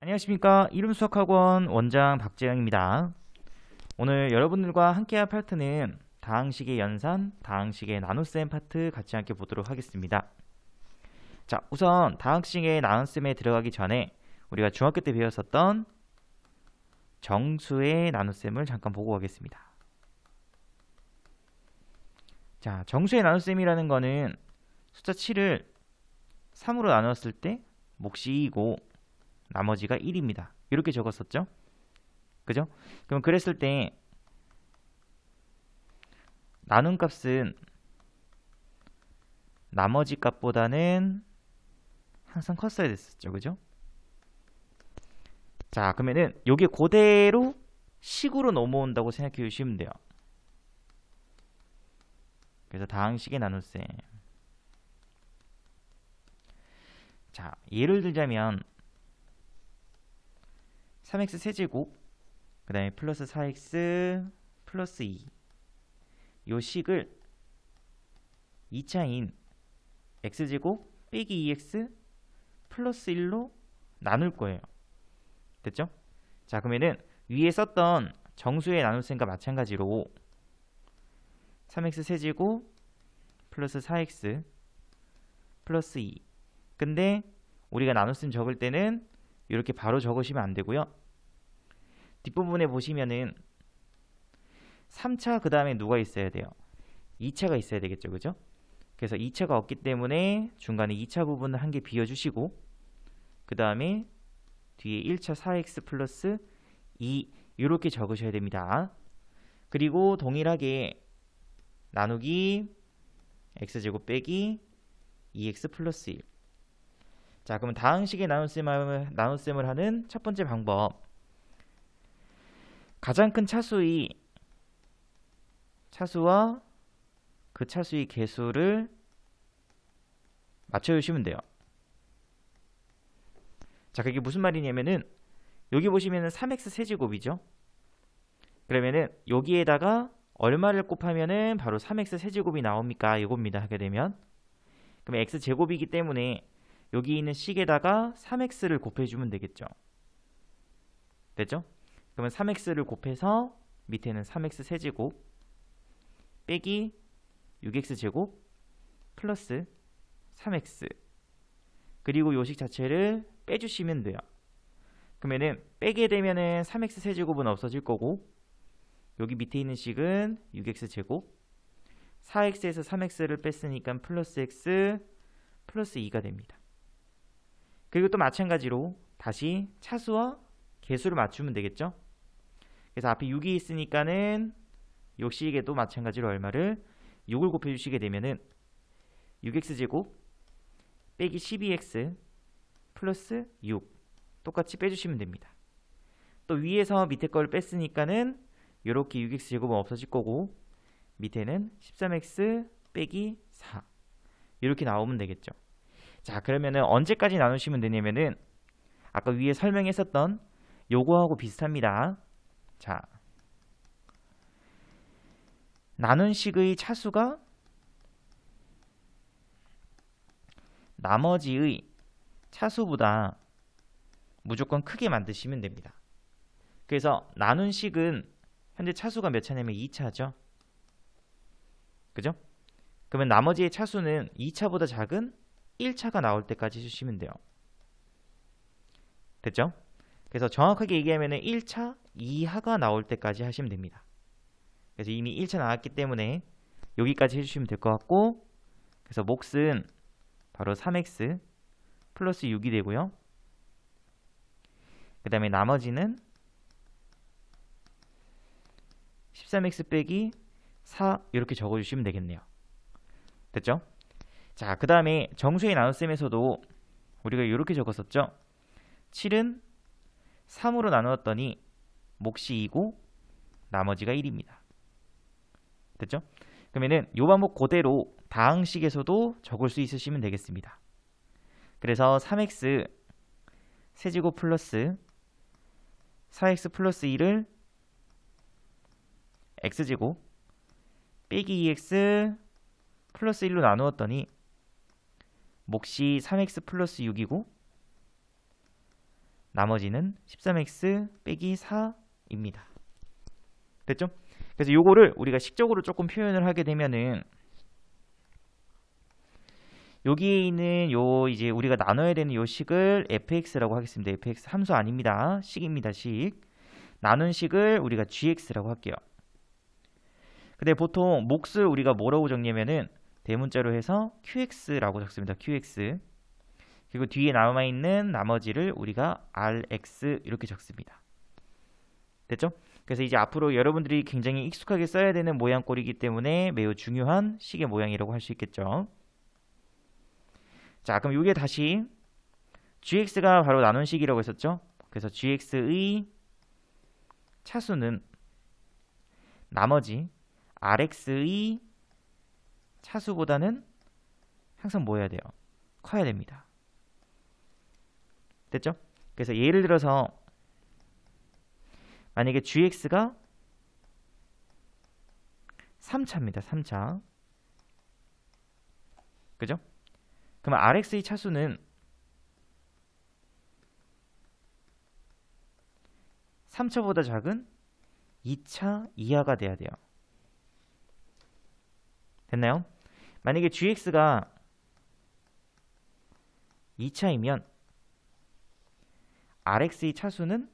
안녕하십니까. 이름수학학원 원장 박재영입니다. 오늘 여러분들과 함께할 파트는 다항식의 연산, 다항식의 나눗셈 파트 같이 함께 보도록 하겠습니다. 자, 우선 다항식의 나눗셈에 들어가기 전에 우리가 중학교 때 배웠었던 정수의 나눗셈을 잠깐 보고 가겠습니다. 자, 정수의 나눗셈이라는 거는 숫자 7을 3으로 나눴을 때 몫이 2이고 나머지가 1입니다. 이렇게 적었었죠? 그죠? 그럼 그랬을 때 나눈 값은 나머지 값보다는 항상 컸어야 됐었죠. 그죠? 자, 그러면은 요게 그대로 식으로 넘어온다고 생각해 주시면 돼요. 그래서 다항식의 나눗셈. 자, 예를 들자면 3x 세제곱 그 다음에 플러스 4x 플러스 2 요 식을 2차인 x제곱 빼기 2x 플러스 1로 나눌 거예요. 됐죠? 자, 그러면은 위에 썼던 정수의 나눗셈과 마찬가지로 3x 세제곱 플러스 4x 플러스 2 근데 우리가 나눗셈 적을 때는 이렇게 바로 적으시면 안 되고요. 뒷부분에 보시면은 3차 그 다음에 누가 있어야 돼요? 2차가 있어야 되겠죠. 그죠? 그래서 2차가 없기 때문에 중간에 2차 부분을 한 개 비워주시고 그 다음에 뒤에 1차 4x 플러스 2 이렇게 적으셔야 됩니다. 그리고 동일하게 나누기 x제곱 빼기 2x 플러스 1 자, 그러면 다항식의 나눗셈을 하는 첫 번째 방법. 가장 큰 차수와 그 차수의 개수를 맞춰주시면 돼요. 자, 그게 무슨 말이냐면은 여기 보시면은 3x 세제곱이죠. 그러면은 여기에다가 얼마를 곱하면은 바로 3x 세제곱이 나옵니까? 이겁니다. 하게 되면 그러면 x 제곱이기 때문에 여기 있는 식에다가 3x를 곱해주면 되겠죠. 됐죠? 그러면 3x를 곱해서 밑에는 3x 세제곱 빼기 6x 제곱 플러스 3x 그리고 요식 자체를 빼주시면 돼요. 그러면은 빼게 되면은 3x 세제곱은 없어질 거고 여기 밑에 있는 식은 6x 제곱 4x에서 3x를 뺐으니까 플러스 x 플러스 2가 됩니다. 그리고 또 마찬가지로 다시 차수와 개수를 맞추면 되겠죠. 그래서 앞에 6이 있으니까는 요식에도 마찬가지로 얼마를 6을 곱해주시게 되면은 6x제곱 빼기 12x 플러스 6 똑같이 빼주시면 됩니다. 또 위에서 밑에 걸 뺐으니까는 이렇게 6x제곱은 없어질 거고 밑에는 13x 빼기 4 이렇게 나오면 되겠죠. 자, 그러면은 언제까지 나누시면 되냐면은 아까 위에 설명했었던 요거하고 비슷합니다. 자, 나눈 식의 차수가 나머지의 차수보다 무조건 크게 만드시면 됩니다. 그래서 나눈 식은 현재 차수가 몇 차냐면 2차죠. 그죠? 그러면 나머지의 차수는 2차보다 작은 1차가 나올 때까지 해주시면 돼요. 됐죠? 그래서 정확하게 얘기하면 1차 이하가 나올 때까지 하시면 됩니다. 그래서 이미 1차 나왔기 때문에 여기까지 해주시면 될 것 같고 그래서 몫은 바로 3x 플러스 6이 되고요. 그 다음에 나머지는 13x 빼기 4 이렇게 적어주시면 되겠네요. 됐죠? 자, 그 다음에 정수의 나눗셈에서도 우리가 이렇게 적었었죠. 7은 3으로 나누었더니 몫이 2고 나머지가 1입니다. 됐죠? 그러면은 요 방법 그대로 다항식에서도 적을 수 있으시면 되겠습니다. 그래서 3x 세제곱 플러스 4x 플러스 2를 x제곱 빼기 2x 플러스 1로 나누었더니 몫이 3x 플러스 6이고 나머지는 13x 빼기 4입니다. 됐죠? 그래서 요거를 우리가 식적으로 조금 표현을 하게 되면은 여기에 있는 요 이제 우리가 나눠야 되는 요 식을 fx라고 하겠습니다. fx 함수 아닙니다. 식입니다. 식. 나눈 식을 우리가 gx라고 할게요. 근데 보통 몫을 우리가 뭐라고 정리하면은 대문자로 해서 qx라고 적습니다. qx. 그리고 뒤에 남아있는 나머지를 우리가 rx 이렇게 적습니다. 됐죠? 그래서 이제 앞으로 여러분들이 굉장히 익숙하게 써야 되는 모양꼴이기 때문에 매우 중요한 식의 모양이라고 할 수 있겠죠. 자, 그럼 이게 다시 gx가 바로 나눈 식이라고 했었죠. 그래서 gx의 차수는 나머지 rx의 차수보다는 항상 뭐 해야 돼요? 커야 됩니다. 됐죠? 그래서 예를 들어서 만약에 gx가 3차입니다. 3차. 그죠? 그러면 rx의 차수는 3차보다 작은 2차 이하가 돼야 돼요. 됐나요? 만약에 gx가 2차이면 rx의 차수는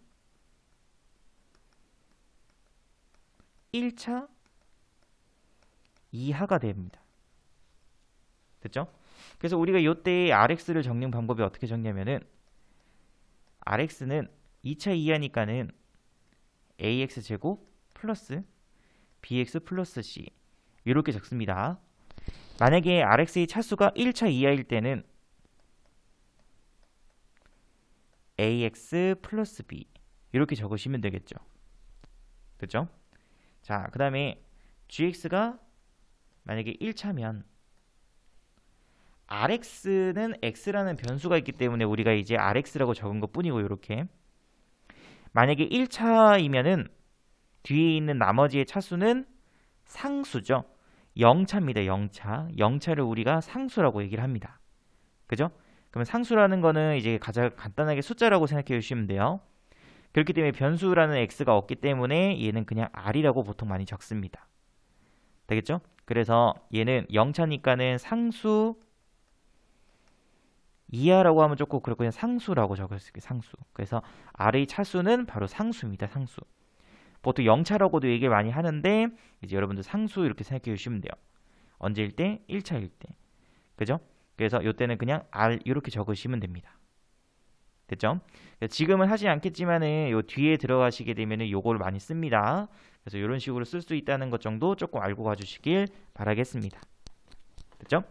1차 이하가 됩니다. 됐죠? 그래서 우리가 이때 rx를 적는 방법이 어떻게 적냐면은 rx는 2차 이하니까는 ax제곱 플러스 bx 플러스 c 이렇게 적습니다. 만약에 rx의 차수가 1차 이하일 때는 ax 플러스 b 이렇게 적으시면 되겠죠. 됐죠? 자, 그 다음에 gx가 만약에 1차면 rx는 x라는 변수가 있기 때문에 우리가 이제 rx라고 적은 것 뿐이고 이렇게 만약에 1차이면은 뒤에 있는 나머지의 차수는 상수죠. 0차입니다. 0차. 0차를 우리가 상수라고 얘기를 합니다. 그죠? 그러면 상수라는 거는 이제 가장 간단하게 숫자라고 생각해 주시면 돼요. 그렇기 때문에 변수라는 x가 없기 때문에 얘는 그냥 r이라고 보통 많이 적습니다. 되겠죠? 그래서 얘는 0차니까는 상수 이하라고 하면 조금 그렇고 그냥 상수라고 적었을게요. 상수. 그래서 r의 차수는 바로 상수입니다. 상수. 보통 0차라고도 얘기를 많이 하는데 이제 여러분들 상수 이렇게 생각해 주시면 돼요. 언제일 때? 1차일 때. 그죠? 그래서 이때는 그냥 r 이렇게 적으시면 됩니다. 됐죠? 지금은 하지 않겠지만은 요 뒤에 들어가시게 되면은 요걸 많이 씁니다. 그래서 이런 식으로 쓸 수 있다는 것 정도 조금 알고 가주시길 바라겠습니다. 됐죠?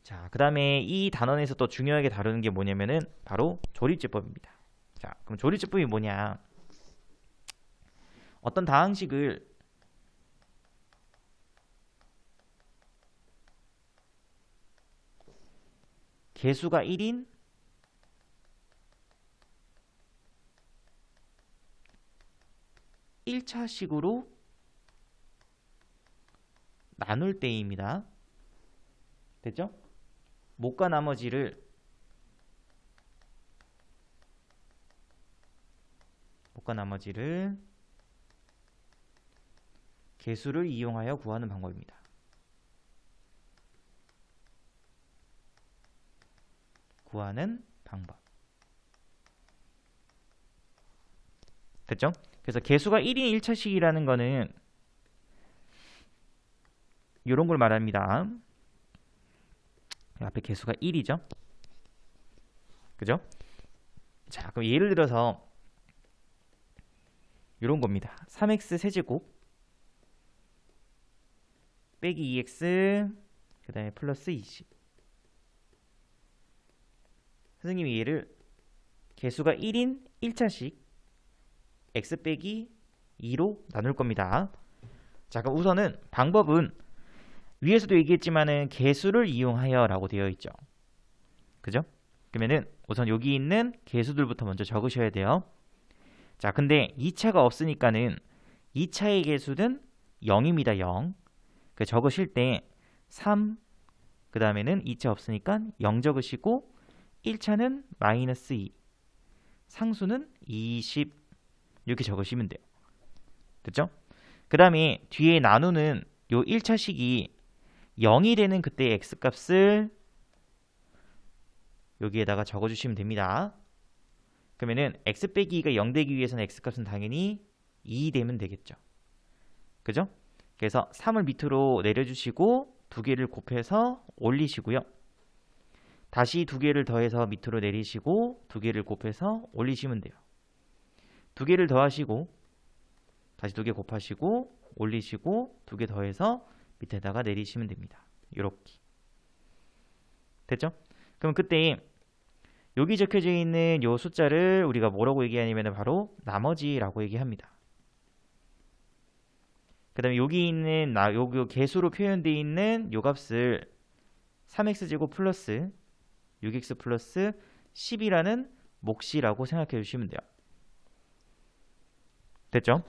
자, 그 다음에 이 단원에서 또 중요하게 다루는 게 뭐냐면은 바로 조립제법입니다. 자, 그럼 조립제법이 뭐냐? 어떤 다항식을 개수가 1인 (1차식으로) 나눌 때입니다. 됐죠? 못과 나머지를 개수를 이용하여 구하는 방법입니다. 구하는 방법. 됐죠? 그래서 개수가 1인 1차식이라는 거는 이런 걸 말합니다. 앞에 개수가 1이죠? 그죠? 자, 그럼 예를 들어서 이런 겁니다. 3x 세제곱 빼기 2x 그 다음에 플러스 20. 선생님이 얘를 개수가 1인 1차식 x 빼기 2로 나눌 겁니다. 자, 그럼 우선은 방법은 위에서도 얘기했지만은 개수를 이용하여 라고 되어 있죠. 그죠? 그러면은 우선 여기 있는 개수들부터 먼저 적으셔야 돼요. 자, 근데 2차가 없으니까는 2차의 개수는 0입니다. 0. 그 적으실 때 3, 그 다음에는 2차 없으니까 0 적으시고 1차는 마이너스 2, 상수는 20 이렇게 적으시면 돼요. 됐죠? 그 다음에 뒤에 나누는 요 1차식이 0이 되는 그때의 x값을 여기에다가 적어주시면 됩니다. 그러면은 x 빼기 2가 0 되기 위해서는 x값은 당연히 2 되면 되겠죠. 그죠? 그래서 3을 밑으로 내려주시고 두 개를 곱해서 올리시고요. 다시 두 개를 더해서 밑으로 내리시고 두 개를 곱해서 올리시면 돼요. 두 개를 더하시고 다시 두 개 곱하시고 올리시고 두 개 더해서 밑에다가 내리시면 됩니다. 이렇게. 됐죠? 그럼 그때 여기 적혀져 있는 요 숫자를 우리가 뭐라고 얘기하냐면 바로 나머지라고 얘기합니다. 그 다음에 여기 있는 요 개수로 표현되어 있는 요 값을 3x제곱 플러스 6x 플러스 10이라는 몫이라고 생각해 주시면 돼요. 됐죠?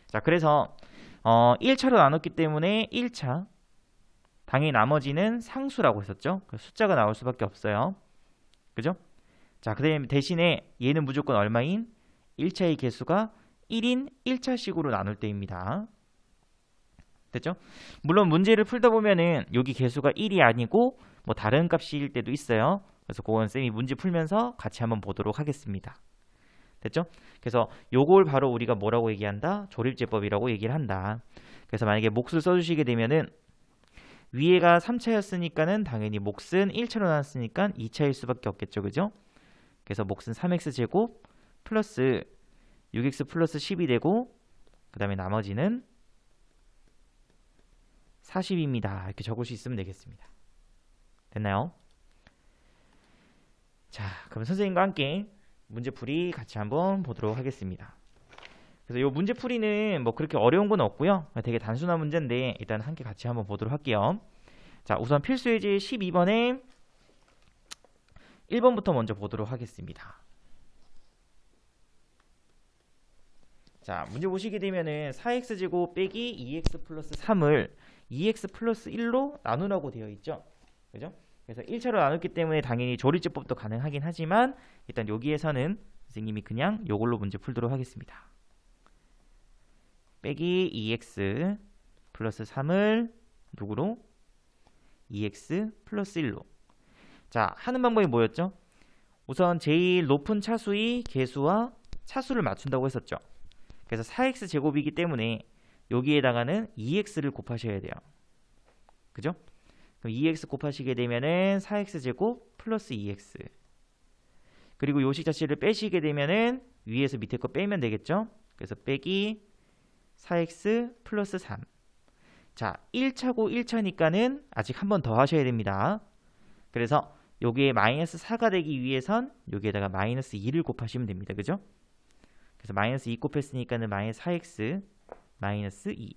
자, 그래서 1차로 나눴기 때문에 1차 당연히 나머지는 상수라고 했었죠. 숫자가 나올 수밖에 없어요. 그죠? 자, 그 다음에 대신에 얘는 무조건 얼마인? 1차의 개수가 1인 1차식으로 나눌 때입니다. 됐죠? 물론 문제를 풀다 보면은 여기 개수가 1이 아니고 뭐 다른 값일 때도 있어요. 그래서 그건 쌤이 문제 풀면서 같이 한번 보도록 하겠습니다. 됐죠? 그래서 요걸 바로 우리가 뭐라고 얘기한다? 조립제법이라고 얘기를 한다. 그래서 만약에 몫을 써주시게 되면은 위에가 3차였으니까는 당연히 몫은 1차로 나왔으니까 2차일 수밖에 없겠죠. 그죠? 그래서 몫은 3x제곱 플러스 6x 플러스 10이 되고 그 다음에 나머지는 40입니다. 이렇게 적을 수 있으면 되겠습니다. 됐나요? 자, 그럼 선생님과 함께 문제풀이 같이 한번 보도록 하겠습니다. 그래서 이 문제풀이는 뭐 그렇게 어려운 건 없고요. 되게 단순한 문제인데 일단 함께 같이 한번 보도록 할게요. 자, 우선 필수예제 12번에 1번부터 먼저 보도록 하겠습니다. 자, 문제 보시게 되면은 4x제곱 빼기 2x 플러스 3을 2x 플러스 1로 나누라고 되어 있죠. 그죠? 그래서 1차로 나눴기 때문에 당연히 조리제법도 가능하긴 하지만 일단 여기에서는 선생님이 그냥 요걸로 문제 풀도록 하겠습니다. 빼기 2x 플러스 3을 누구로? 2x 플러스 1로. 자, 하는 방법이 뭐였죠? 우선 제일 높은 차수의 개수와 차수를 맞춘다고 했었죠. 그래서 4x 제곱이기 때문에 여기에다가는 2x를 곱하셔야 돼요. 그죠? 그럼 2x 곱하시게 되면은 4x 제곱 플러스 2x. 그리고 요식 자체를 빼시게 되면은 위에서 밑에 거 빼면 되겠죠? 그래서 빼기 4x 플러스 3. 자, 1차고 1차니까는 아직 한 번 더 하셔야 됩니다. 그래서 여기에 마이너스 4가 되기 위해선 여기에다가 마이너스 2를 곱하시면 됩니다. 그죠? 그래서 마이너스 2 곱했으니까는 마이너스 4x 마이너스 2.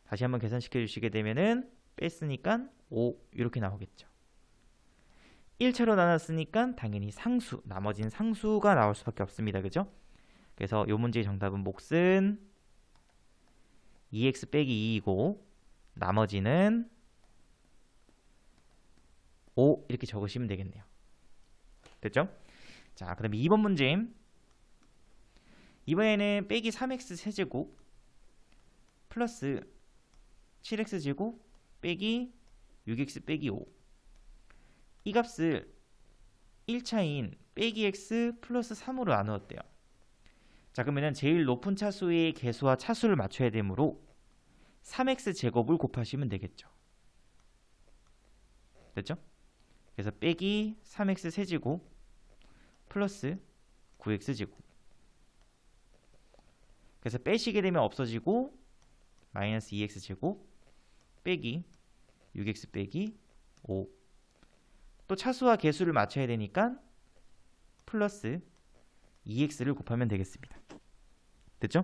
다시 한번 계산시켜 주시게 되면은 뺐으니까 5 이렇게 나오겠죠. 1차로 나눴으니까 당연히 상수, 나머지는 상수가 나올 수밖에 없습니다. 그죠? 그래서 이 문제의 정답은 몫은 2x 빼기 2이고 나머지는 5 이렇게 적으시면 되겠네요. 됐죠? 자, 그 다음에 2번 문제. 이번에는 빼기 3x 세제곱 플러스 7x 제곱 빼기 6x 빼기 5. 이 값을 1차인 빼기 x 플러스 3으로 나누었대요. 자, 그러면 제일 높은 차수의 개수와 차수를 맞춰야 되므로 3x 제곱을 곱하시면 되겠죠. 됐죠? 그래서 빼기 3x 세제곱 플러스 9x 제곱. 그래서 빼시게 되면 없어지고 마이너스 2x 제곱 빼기 6x 빼기 5. 또 차수와 개수를 맞춰야 되니까 플러스 2x를 곱하면 되겠습니다. 됐죠?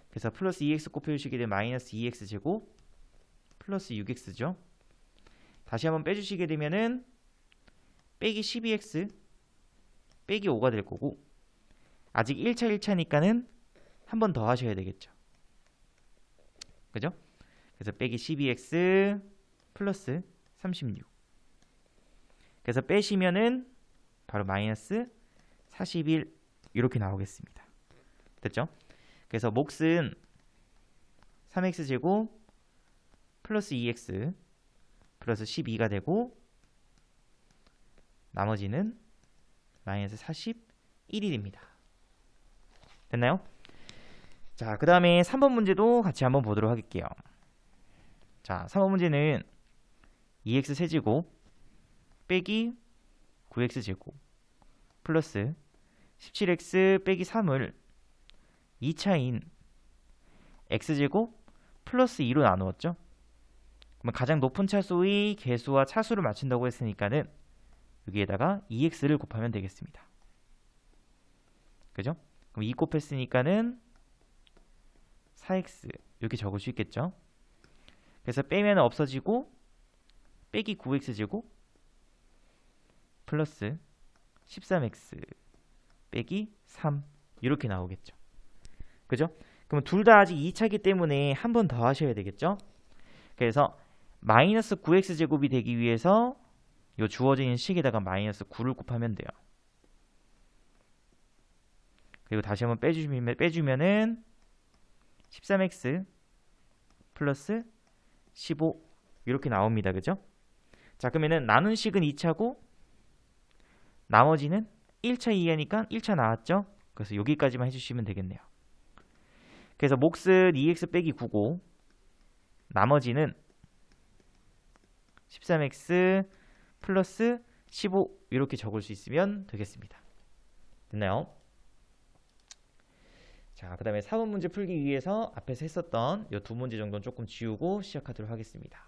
그래서 플러스 2x 곱해주시게 되면 마이너스 2x 제곱 플러스 6x죠. 다시 한번 빼주시게 되면은 빼기 12x 빼기 5가 될 거고 아직 1차니까는 한 번 더 하셔야 되겠죠. 그죠? 그래서 빼기 12x 플러스 36. 그래서 빼시면은 바로 마이너스 41 이렇게 나오겠습니다. 됐죠? 그래서 몫은 3x제곱 플러스 2x 플러스 12가 되고 나머지는 마이너스 41이 됩니다. 됐나요? 자, 그 다음에 3번 문제도 같이 한번 보도록 할게요. 자, 3번 문제는 2x 세제곱 빼기 9x 제곱 플러스 17x 빼기 3을 2차인 x제곱 플러스 2로 나누었죠. 그러면 가장 높은 차수의 개수와 차수를 맞춘다고 했으니까는 여기에다가 2x를 곱하면 되겠습니다. 그죠? 그럼 2 곱했으니까는 4x 이렇게 적을 수 있겠죠. 그래서 빼면 없어지고 빼기 9x제곱 플러스 13x 빼기 3 이렇게 나오겠죠. 그죠? 그럼 둘 다 아직 2차이기 때문에 한 번 더 하셔야 되겠죠. 그래서 마이너스 9x제곱이 되기 위해서 이 주어진 식에다가 마이너스 9를 곱하면 돼요. 그리고 다시 한번 빼주면은 13x 플러스 15 이렇게 나옵니다. 그죠? 자, 그러면은 나눈 식은 2차고 나머지는 1차 이하니까 1차 나왔죠? 그래서 여기까지만 해주시면 되겠네요. 그래서 몫은 2x 빼기 9고 나머지는 13x 플러스 15 이렇게 적을 수 있으면 되겠습니다. 됐나요? 자, 그 다음에 4번 문제 풀기 위해서 앞에서 했었던 이 두 문제 정도는 조금 지우고 시작하도록 하겠습니다.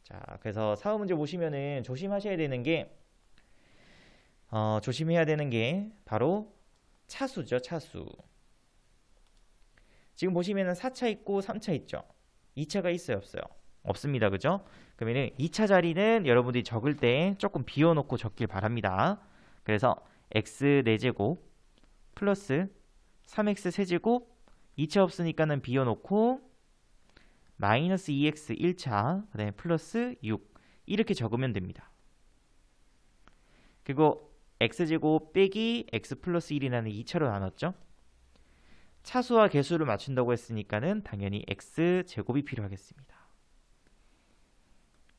자, 그래서 4번 문제 보시면은 조심해야 되는 게 바로 차수죠. 차수. 지금 보시면은 4차 있고 3차 있죠. 2차가 있어요, 없어요? 없습니다. 그죠? 그러면은 2차 자리는 여러분들이 적을 때 조금 비워놓고 적길 바랍니다. 그래서 x 4제곱 플러스 3x 세제곱 2차 없으니까는 비워놓고 마이너스 2x 1차 그 다음에 플러스 6 이렇게 적으면 됩니다. 그리고 x제곱 빼기 x 플러스 1이라는 2차로 나눴죠. 차수와 개수를 맞춘다고 했으니까는 당연히 x제곱이 필요하겠습니다.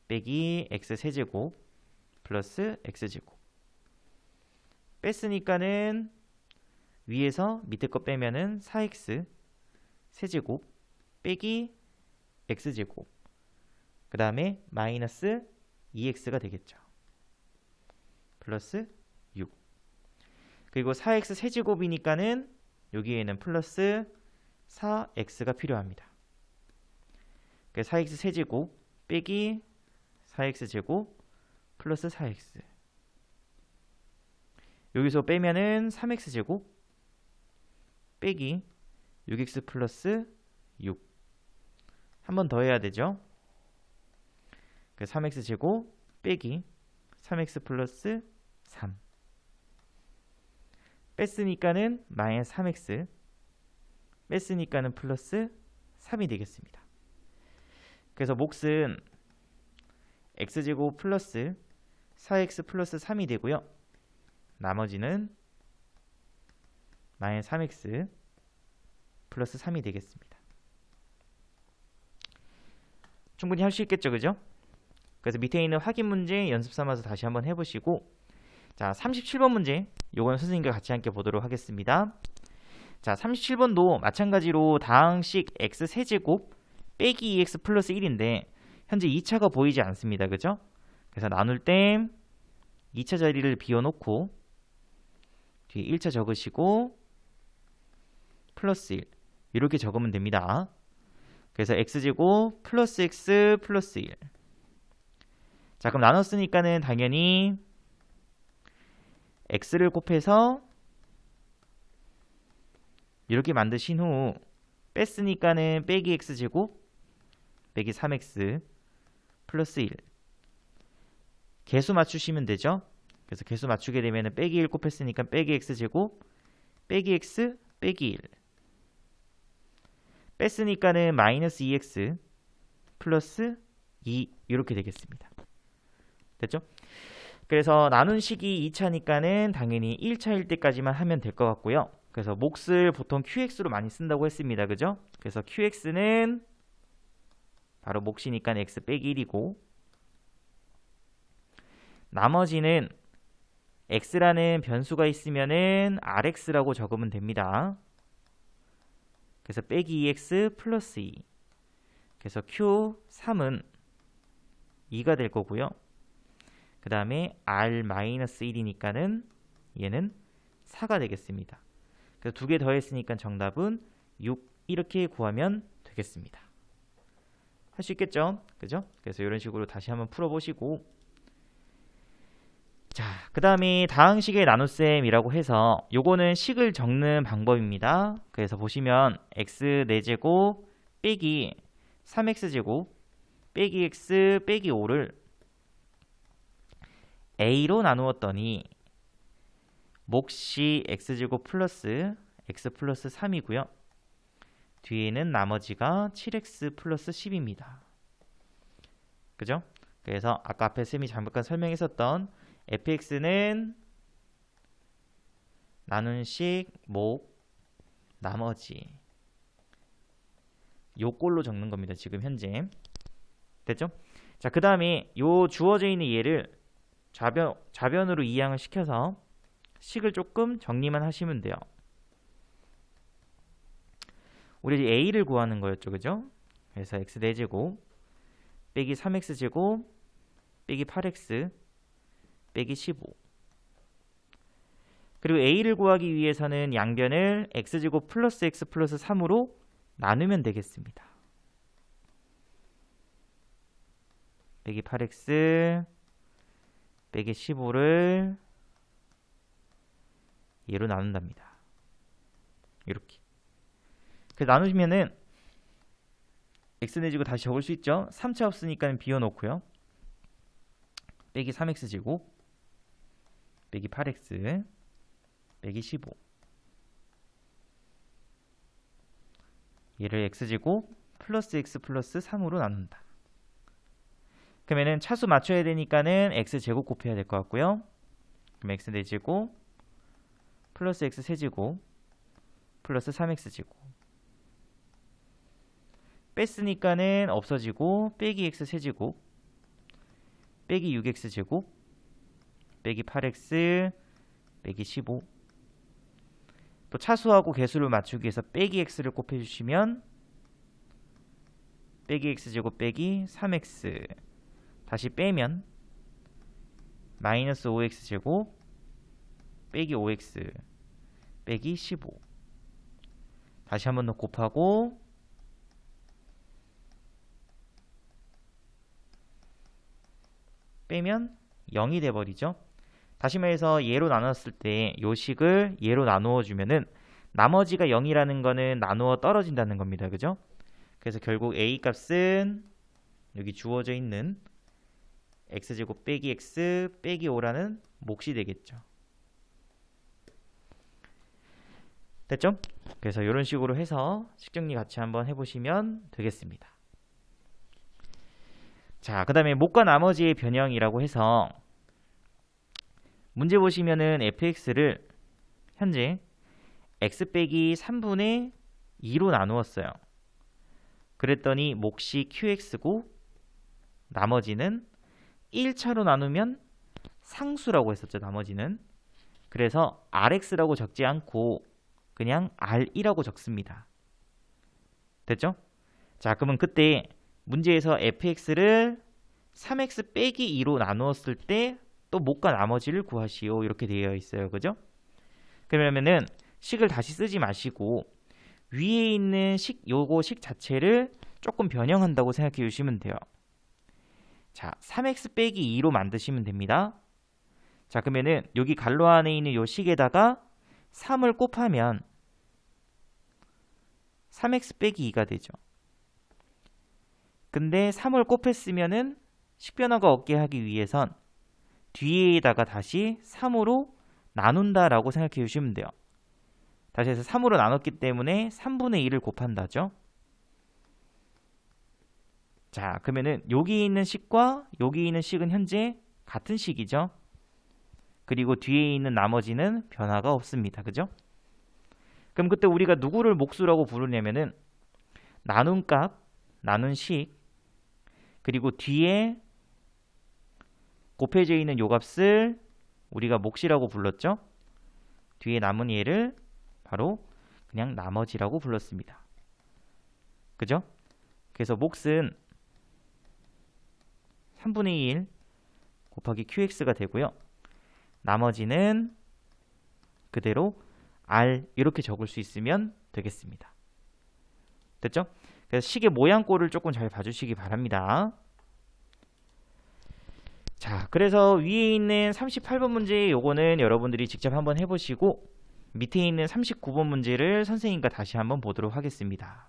빼기 x 세제곱 플러스 x제곱 뺐으니까는 위에서 밑에 거 빼면은 4x 세제곱 빼기 x제곱 그 다음에 마이너스 2x가 되겠죠. 플러스 6 그리고 4x 세제곱이니까는 여기에는 플러스 4x가 필요합니다. 그래서 4x 세제곱 빼기 4x제곱 플러스 4x 여기서 빼면은 3x제곱 빼기 6x 플러스 6 한 번 더 해야 되죠. 그 3x제곱 빼기 3x 플러스 3 뺐으니까는 마이너스 3x 뺐으니까는 플러스 3이 되겠습니다. 그래서 몫은 x제곱 플러스 4x 플러스 3이 되고요. 나머지는 마이너스 3x 플러스 3이 되겠습니다. 충분히 할 수 있겠죠, 그죠? 그래서 밑에 있는 확인 문제 연습 삼아서 다시 한번 해보시고, 자, 37번 문제 요건 선생님과 같이 함께 보도록 하겠습니다. 자, 37번도 마찬가지로 다항식 x 세제곱 빼기 2x 플러스 1인데 현재 2차가 보이지 않습니다. 그죠? 그래서 나눌 때 2차 자리를 비워놓고 뒤에 1차 적으시고 플러스 1 이렇게 적으면 됩니다. 그래서 x제곱 플러스 x 플러스 1 자, 그럼 나눴으니까는 당연히 x를 곱해서 이렇게 만드신 후 뺐으니까는 빼기 x제곱 빼기 3x 플러스 1 개수 맞추시면 되죠. 그래서 개수 맞추게 되면 빼기 1 곱했으니까 빼기 x제곱 빼기 x 빼기 1 뺐으니까는 마이너스 2x 플러스 2 이렇게 되겠습니다. 됐죠? 그래서 나눈 식이 2차니까는 당연히 1차일 때까지만 하면 될 것 같고요. 그래서 몫을 보통 QX로 많이 쓴다고 했습니다. 그죠? 그래서 QX는 바로 몫이니까 X 빼기 1이고 나머지는 X라는 변수가 있으면은 RX라고 적으면 됩니다. 그래서 빼기 2X 플러스 2. 그래서 Q3은 2가 될 거고요. 그 다음에 R-1이니까는 얘는 4가 되겠습니다. 그래서 두 개 더했으니까 정답은 6 이렇게 구하면 되겠습니다. 할 수 있겠죠? 그죠? 그래서 이런 식으로 다시 한번 풀어보시고 자, 그 다음에 다항식의 나눗셈이라고 해서 요거는 식을 적는 방법입니다. 그래서 보시면 x 4제곱 빼기 3x제곱 빼기 x 빼기 5를 a로 나누었더니 몫이 x제곱 플러스 x 플러스 3이고요. 뒤에는 나머지가 7x 플러스 10입니다. 그죠? 그래서 아까 앞에 쌤이 잠깐 설명했었던 fx는 나눈식 몫 나머지 요 꼴로 적는 겁니다. 지금 현재 됐죠? 자, 그 다음에 요 주어져 있는 얘를 좌변으로 이항을 시켜서 식을 조금 정리만 하시면 돼요. 우리 a를 구하는 거였죠, 그죠? 그래서 x 4제곱 빼기 3x제곱 빼기 8x 빼기 15. 그리고 a를 구하기 위해서는 양변을 x제곱 플러스 x 플러스 3으로 나누면 되겠습니다. 빼기 8x 빼기 15를 얘로 나눈답니다. 이렇게. 그래서 나누시면은 x 내지고 다시 적을 수 있죠. 3차 없으니까 비워놓고요. 빼기 3x제곱 빼기 8x 빼기 15 얘를 x제곱 플러스 x 플러스 3으로 나눈다. 그러면은 차수 맞춰야 되니까는 x제곱 곱해야 될 것 같고요. 그럼 x 4제곱 플러스 x 세제곱 플러스 3x제곱 뺐으니까는 없어지고 빼기 x 세제곱 빼기 6x제곱 빼기 8x 빼기 15. 또 차수하고 개수를 맞추기 위해서 빼기 x를 곱해주시면 빼기 x제곱 빼기 3x 다시 빼면 마이너스 5x제곱 빼기 5x 빼기 15 다시 한 번 더 곱하고 빼면 0이 돼버리죠. 다시 말해서 얘로 나눴을 때 요 식을 얘로 나누어 주면은 나머지가 0이라는 거는 나누어 떨어진다는 겁니다. 그죠? 그래서 결국 a 값은 여기 주어져 있는 x제곱 빼기 x 빼기 5라는 몫이 되겠죠. 됐죠? 그래서 이런 식으로 해서 식정리 같이 한번 해보시면 되겠습니다. 자, 그 다음에 몫과 나머지의 변형이라고 해서 문제 보시면은 fx를 현재 x 빼기 3분의 2로 나누었어요. 그랬더니 몫이 qx고 나머지는 1차로 나누면 상수라고 했었죠. 나머지는. 그래서 rx라고 적지 않고 그냥 r1라고 적습니다. 됐죠? 자, 그러면 그때 문제에서 fx를 3x 빼기 2로 나누었을 때 또 몫과 나머지를 구하시오. 이렇게 되어 있어요. 그죠? 그러면은 식을 다시 쓰지 마시고 위에 있는 요거 식 자체를 조금 변형한다고 생각해 주시면 돼요. 자, 3x 빼기 2로 만드시면 됩니다. 자, 그러면은 여기 괄호 안에 있는 요 식에다가 3을 곱하면 3x 빼기 2가 되죠. 근데 3을 곱했으면은 식변화가 없게 하기 위해선 뒤에다가 다시 3으로 나눈다라고 생각해 주시면 돼요. 다시 해서 3으로 나눴기 때문에 3분의 1을 곱한다죠. 자, 그러면은 여기 있는 식과 여기 있는 식은 현재 같은 식이죠. 그리고 뒤에 있는 나머지는 변화가 없습니다. 그죠? 그럼 그때 우리가 누구를 몫수라고 부르냐면은 나눈 값, 나눈 식, 그리고 뒤에 곱해져 있는 요 값을 우리가 몫이라고 불렀죠? 뒤에 남은 얘를 바로 그냥 나머지라고 불렀습니다. 그죠? 그래서 몫은 3분의 1 곱하기 qx가 되고요. 나머지는 그대로 r 이렇게 적을 수 있으면 되겠습니다. 됐죠? 그래서 식의 모양꼴을 조금 잘 봐주시기 바랍니다. 자, 그래서 위에 있는 38번 문제 요거는 여러분들이 직접 한번 해보시고 밑에 있는 39번 문제를 선생님과 다시 한번 보도록 하겠습니다.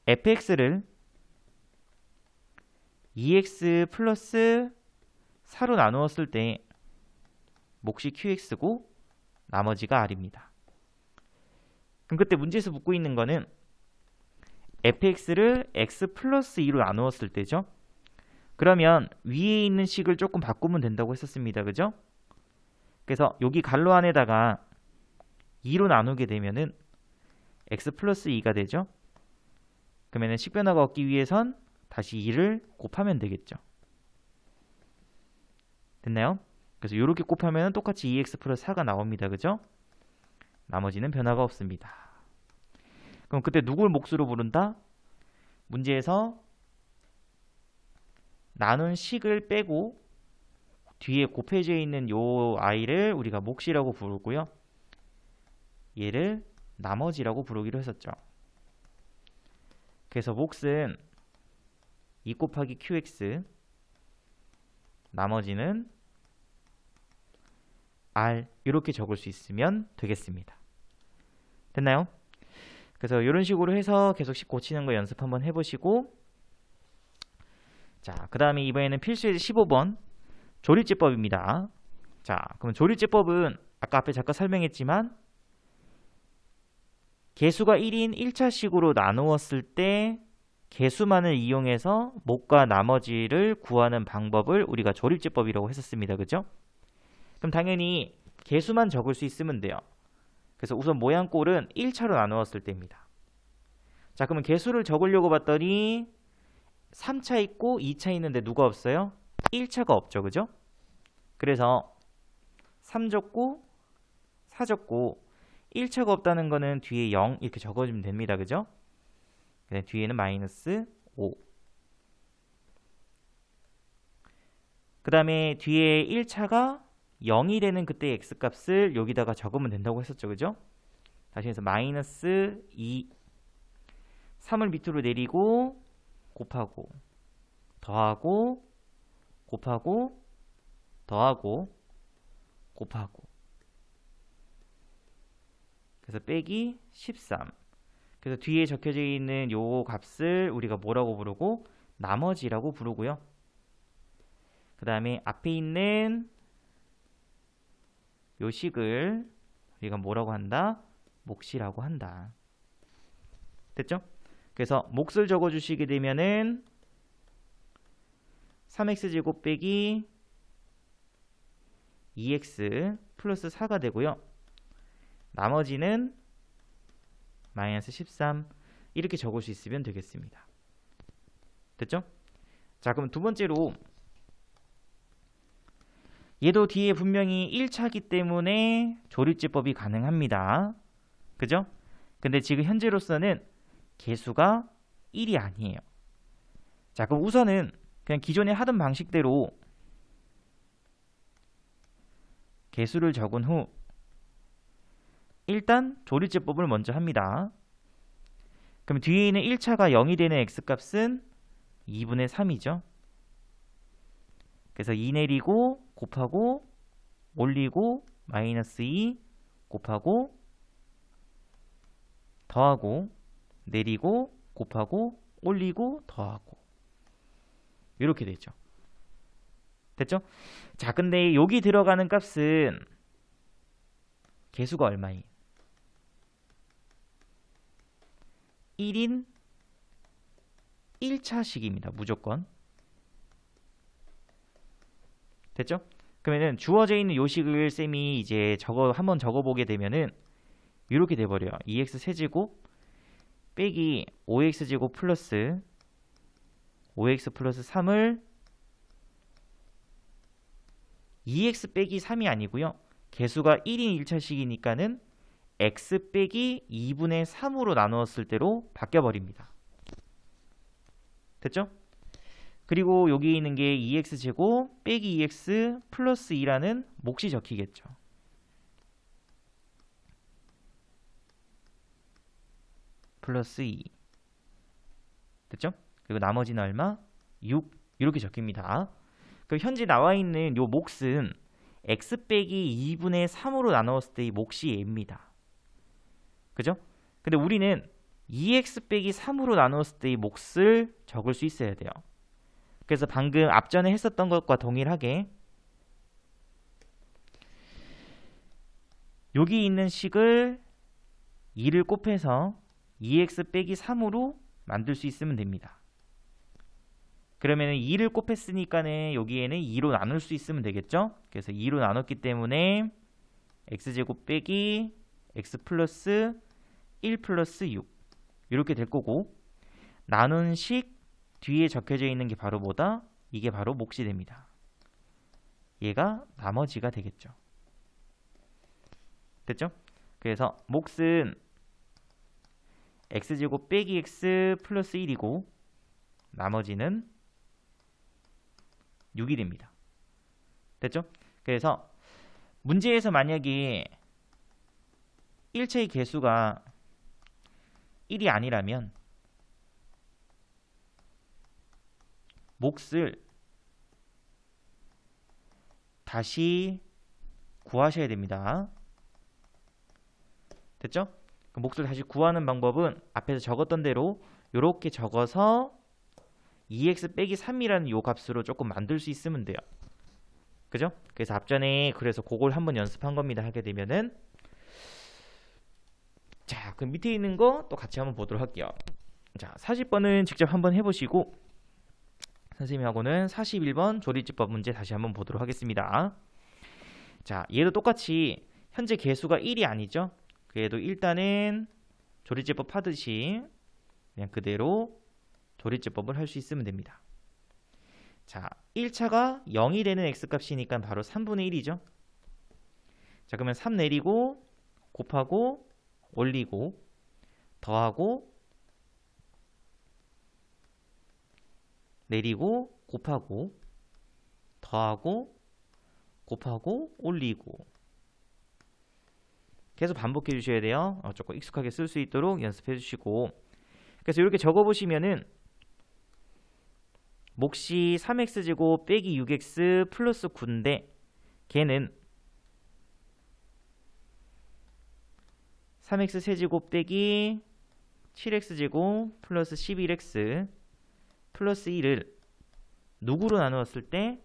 fx를 2x 플러스 4로 나누었을 때 몫이 qx고 나머지가 r입니다. 그럼 그때 문제에서 묻고 있는 거는 fx를 x 플러스 2로 나누었을 때죠. 그러면 위에 있는 식을 조금 바꾸면 된다고 했었습니다. 그죠? 그래서 여기 괄호 안에다가 2로 나누게 되면은 x 플러스 2가 되죠. 그러면은 식변화가 없기 위해선 다시 2를 곱하면 되겠죠. 됐나요? 그래서 이렇게 곱하면 똑같이 2x 플러스 4가 나옵니다. 그죠? 나머지는 변화가 없습니다. 그럼 그때 누굴 몫으로 부른다? 문제에서 나눈 식을 빼고 뒤에 곱해져 있는 요 i를 우리가 몫이라고 부르고요. 얘를 나머지라고 부르기로 했었죠. 그래서 몫은 2 곱하기 qx, 나머지는 r 이렇게 적을 수 있으면 되겠습니다. 됐나요? 그래서 이런 식으로 해서 계속 식 고치는 거 연습 한번 해보시고, 자, 그 다음에 이번에는 필수예제 15번 조립제법입니다. 자, 그럼 조립제법은 아까 앞에 잠깐 설명했지만 개수가 1인 1차식으로 나누었을 때 개수만을 이용해서 몫과 나머지를 구하는 방법을 우리가 조립제법이라고 했었습니다. 그죠? 그럼 당연히 개수만 적을 수 있으면 돼요. 그래서 우선 모양꼴은 1차로 나누었을 때입니다. 자, 그러면 개수를 적으려고 봤더니 3차 있고 2차 있는데 누가 없어요? 1차가 없죠. 그죠? 그래서 3 적고 4 적고 1차가 없다는 거는 뒤에 0 이렇게 적어주면 됩니다. 그죠? 뒤에는 마이너스 5. 그 다음에 뒤에 1차가 0이 되는 그때 x값을 여기다가 적으면 된다고 했었죠. 그죠? 다시 해서 마이너스 2. 3을 밑으로 내리고 곱하고 더하고 곱하고 더하고 곱하고, 그래서 빼기 13. 그래서 뒤에 적혀져 있는 요 값을 우리가 뭐라고 부르고 나머지라고 부르고요. 그 다음에 앞에 있는 요 식을 우리가 뭐라고 한다? 몫이라고 한다. 됐죠? 그래서 몫을 적어주시게 되면은 3x제곱 빼기 2x 플러스 4가 되고요. 나머지는 마이너스 13 이렇게 적을 수 있으면 되겠습니다. 됐죠? 자, 그럼 두 번째로 얘도 뒤에 분명히 1차기 때문에 조립제법이 가능합니다. 그죠? 근데 지금 현재로서는 개수가 1이 아니에요. 자, 그럼 우선은 그냥 기존에 하던 방식대로 개수를 적은 후 일단 조립제법을 먼저 합니다. 그럼 뒤에 있는 1차가 0이 되는 x값은 2분의 3이죠. 그래서 2 내리고 곱하고 올리고 마이너스 2 곱하고 더하고 내리고 곱하고 올리고 더하고 이렇게 되죠. 됐죠? 자, 근데 여기 들어가는 값은 개수가 얼마예요? 1인 1차식입니다. 무조건. 됐죠? 그러면은 주어져 있는 요식을 쌤이 이제 한번 적어보게 되면은 이렇게 돼버려요. 2x 세제곱 빼기 5x 제곱 플러스 5x 플러스 3을 2x 빼기 3이 아니고요. 개수가 1인 1차식이니까는 x 빼기 2분의 3으로 나누었을 때로 바뀌어버립니다. 됐죠? 그리고 여기 있는 게 2x제곱 빼기 2x 플러스 2라는 몫이 적히겠죠. 플러스 2. 됐죠? 그리고 나머지는 얼마? 6. 이렇게 적힙니다. 그럼 현재 나와 있는 요 몫은 x 빼기 2분의 3으로 나누었을 때의 몫이 얘입니다. 그죠? 근데 우리는 2x 빼기 3으로 나누었을 때의 몫을 적을 수 있어야 돼요. 그래서 방금 앞전에 했었던 것과 동일하게 여기 있는 식을 2를 곱해서 2x 빼기 3으로 만들 수 있으면 됩니다. 그러면 2를 곱했으니까는 여기에는 2로 나눌 수 있으면 되겠죠? 그래서 2로 나눴기 때문에 x제곱 빼기 x 플러스 1 플러스 6 이렇게 될 거고, 나눈 식 뒤에 적혀져 있는 게 바로 뭐다? 이게 바로 몫이 됩니다. 얘가 나머지가 되겠죠. 됐죠? 그래서 몫은 x제곱 빼기 x 플러스 1이고 나머지는 6이 됩니다. 됐죠? 그래서 문제에서 만약에 1차의 개수가 1이 아니라면 몫을 다시 구하셔야 됩니다. 됐죠? 그 몫을 다시 구하는 방법은 앞에서 적었던 대로 이렇게 적어서 2x 빼기 3이라는 요 값으로 조금 만들 수 있으면 돼요. 그죠? 그래서 앞전에 그래서 그걸 한번 연습한 겁니다. 하게 되면은 자, 그럼 밑에 있는 거 또 같이 한번 보도록 할게요. 자, 40번은 직접 한번 해보시고 선생님하고는 41번 조리집법 문제 다시 한번 보도록 하겠습니다. 자, 얘도 똑같이 현재 개수가 1이 아니죠? 그래도 일단은 조리제법 하듯이 그냥 그대로 조리제법을 할 수 있으면 됩니다. 자, 1차가 0이 되는 x값이니까 바로 3분의 1이죠. 자, 그러면 3 내리고 곱하고 올리고 더하고 내리고 곱하고 더하고 곱하고 올리고 계속 반복해 주셔야 돼요. 조금 익숙하게 쓸 수 있도록 연습해 주시고, 그래서 이렇게 적어 보시면은 몫이 3x제곱 빼기 6x 플러스 9인데 걔는 3x 세제곱 빼기 7x제곱 플러스 11x 플러스 1을 누구로 나누었을 때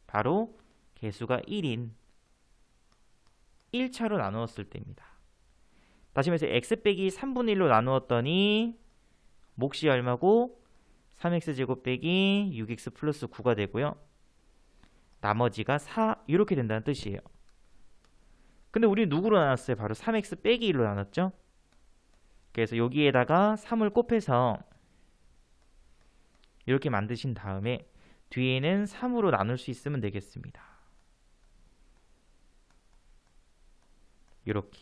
바로 개수가 1인 1차로 나누었을 때입니다. 다시 말해서 x 빼기 3분의 1로 나누었더니 몫이 얼마고 3x제곱 빼기 6x 플러스 9가 되고요. 나머지가 4 이렇게 된다는 뜻이에요. 근데 우리 누구로 나눴어요? 바로 3x 빼기 1로 나눴죠? 그래서 여기에다가 3을 곱해서 이렇게 만드신 다음에 뒤에는 3으로 나눌 수 있으면 되겠습니다. 이렇게.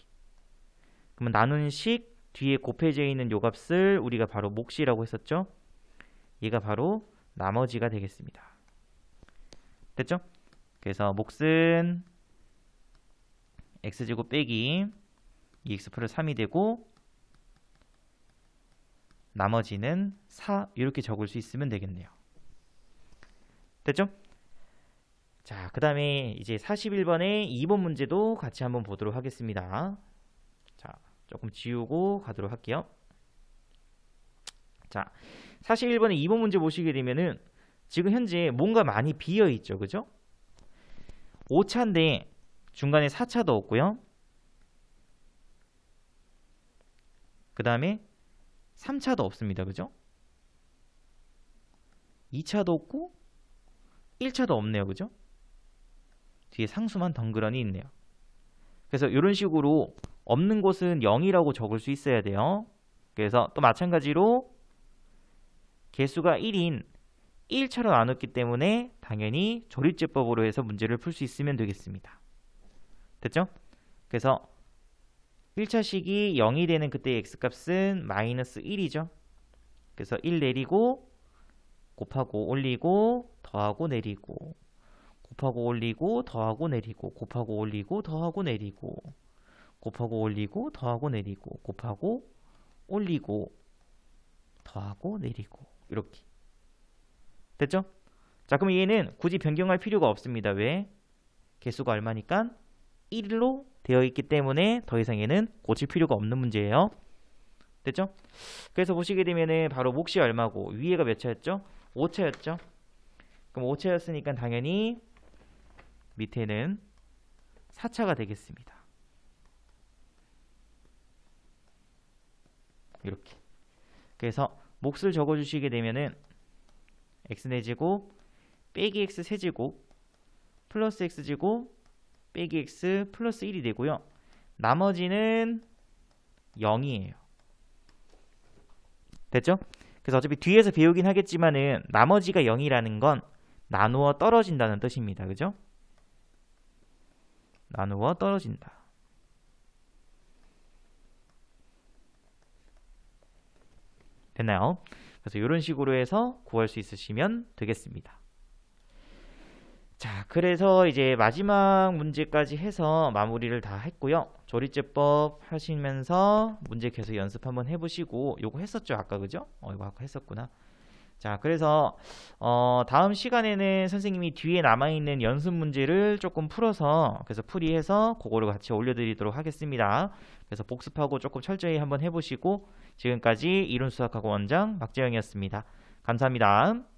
그러면 나눈 식 뒤에 곱해져 있는 요 값을 우리가 바로 몫이라고 했었죠? 얘가 바로 나머지가 되겠습니다. 됐죠? 그래서 몫은 x제곱 빼기 2x 플러스 3이 되고 나머지는 4 이렇게 적을 수 있으면 되겠네요. 됐죠? 자, 그 다음에 이제 41번의 2번 문제도 같이 한번 보도록 하겠습니다. 자, 조금 지우고 가도록 할게요. 자, 41번의 2번 문제 보시게 되면은 지금 현재 뭔가 많이 비어 있죠. 그죠? 5차인데 중간에 4차도 없고요. 그 다음에 3차도 없습니다. 그죠? 2차도 없고 1차도 없네요. 그죠? 뒤에 상수만 덩그러니 있네요. 그래서 이런 식으로 없는 곳은 0이라고 적을 수 있어야 돼요. 그래서 또 마찬가지로 개수가 1인 1차로 나눴기 때문에 당연히 조립제법으로 해서 문제를 풀 수 있으면 되겠습니다. 됐죠? 그래서 1차식이 0이 되는 그때의 x값은 마이너스 1이죠. 그래서 1 내리고 곱하고 올리고 더하고 내리고 곱하고 올리고 더하고 내리고 곱하고 올리고 더하고 내리고 곱하고 올리고 더하고 내리고 곱하고 올리고 더하고 내리고 이렇게 됐죠? 자, 그럼 얘는 굳이 변경할 필요가 없습니다. 왜? 개수가 얼마니까? 1로 되어 있기 때문에 더 이상 얘는 고칠 필요가 없는 문제예요. 됐죠? 그래서 보시게 되면은 바로 몫이 얼마고 위에가 몇 차였죠? 5차였죠? 그럼 5차였으니까 당연히 밑에는 4차가 되겠습니다. 이렇게. 그래서 몫을 적어주시게 되면은 x제곱 빼기 x 세제곱 플러스 x제곱 빼기 x 플러스 1이 되고요. 나머지는 0이에요. 됐죠? 그래서 어차피 뒤에서 배우긴 하겠지만은 나머지가 0이라는 건 나누어 떨어진다는 뜻입니다. 그죠? 나누어 떨어진다. 됐나요? 그래서 이런 식으로 해서 구할 수 있으시면 되겠습니다. 자, 그래서 이제 마지막 문제까지 해서 마무리를 다 했고요. 조립제법 하시면서 문제 계속 연습 한번 해보시고 요거 했었죠 아까 그죠? 이거 아까 했었구나. 자, 그래서 다음 시간에는 선생님이 뒤에 남아있는 연습 문제를 조금 풀어서 그래서 풀이해서 그거를 같이 올려드리도록 하겠습니다. 그래서 복습하고 조금 철저히 한번 해보시고 지금까지 이론수학학원 원장 박재영이었습니다. 감사합니다.